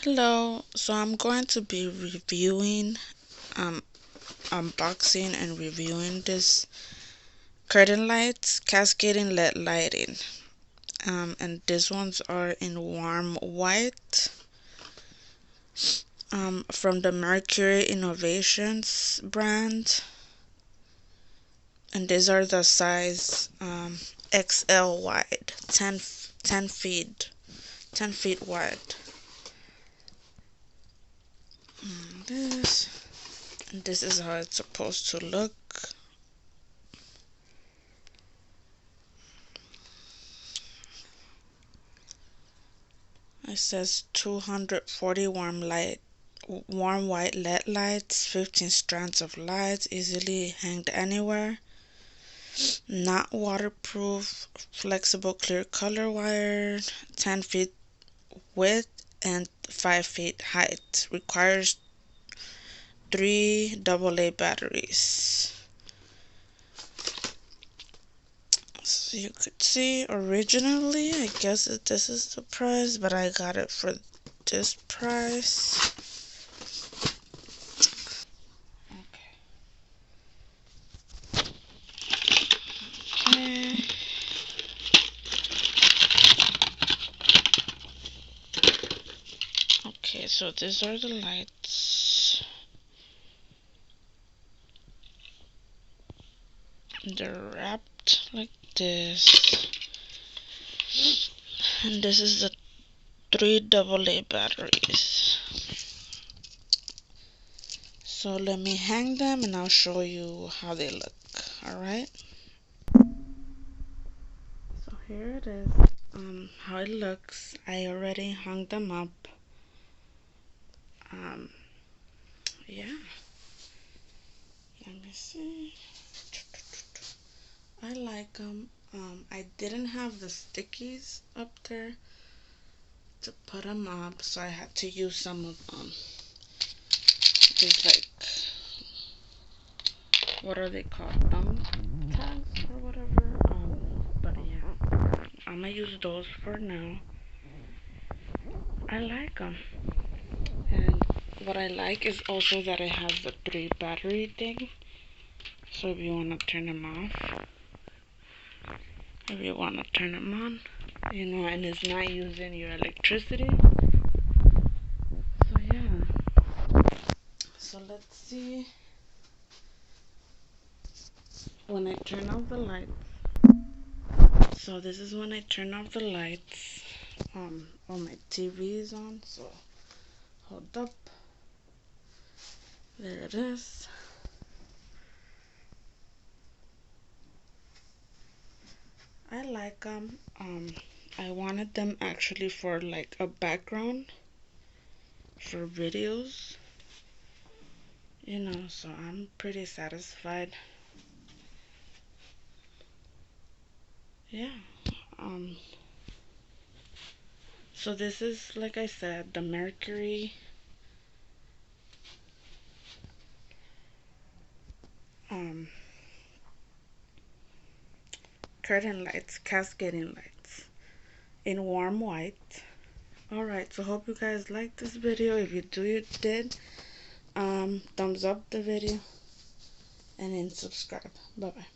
Hello, so I'm going to be reviewing, um, unboxing and reviewing this curtain lights, cascading LED lighting. And these ones are in warm white, from the Mercury Innovations brand. And these are the size, XL wide, 10 feet, 10 feet wide. This, and this is how it's supposed to look. It says 240 warm white LED lights, 15 strands of lights, easily hanged anywhere, not waterproof, flexible clear color wire, 10 feet width and 5 feet height. Requires 3 AA batteries. So you could see originally, I guess that this is the price, but I got it for this price. Okay. Okay, so these are the lights. They're wrapped like this. And this is the 3 AA batteries. So let me hang them and I'll show you how they look. Alright. So here it is. How it looks. I already hung them up. Yeah. Let me see. I like them. I didn't have the stickies up there to put them up, so I had to use some of these, like, what are they called, thumb tags or whatever. But yeah, I'm gonna use those for now. I like them, and what I like is also that it has the 3 battery thing. So if you want to turn them off, if you want to turn them on, and it's not using your electricity. So yeah. So let's see. When I turn off the lights. So this is when I turn off the lights. All my TV is on. So hold up. There it is. I like them. I wanted them actually for like a background for videos. So I'm pretty satisfied. Yeah. So this is, like I said, the Mercury curtain lights, cascading lights in warm white. Alright, so hope you guys liked this video. If you did, thumbs up the video and then subscribe. Bye bye.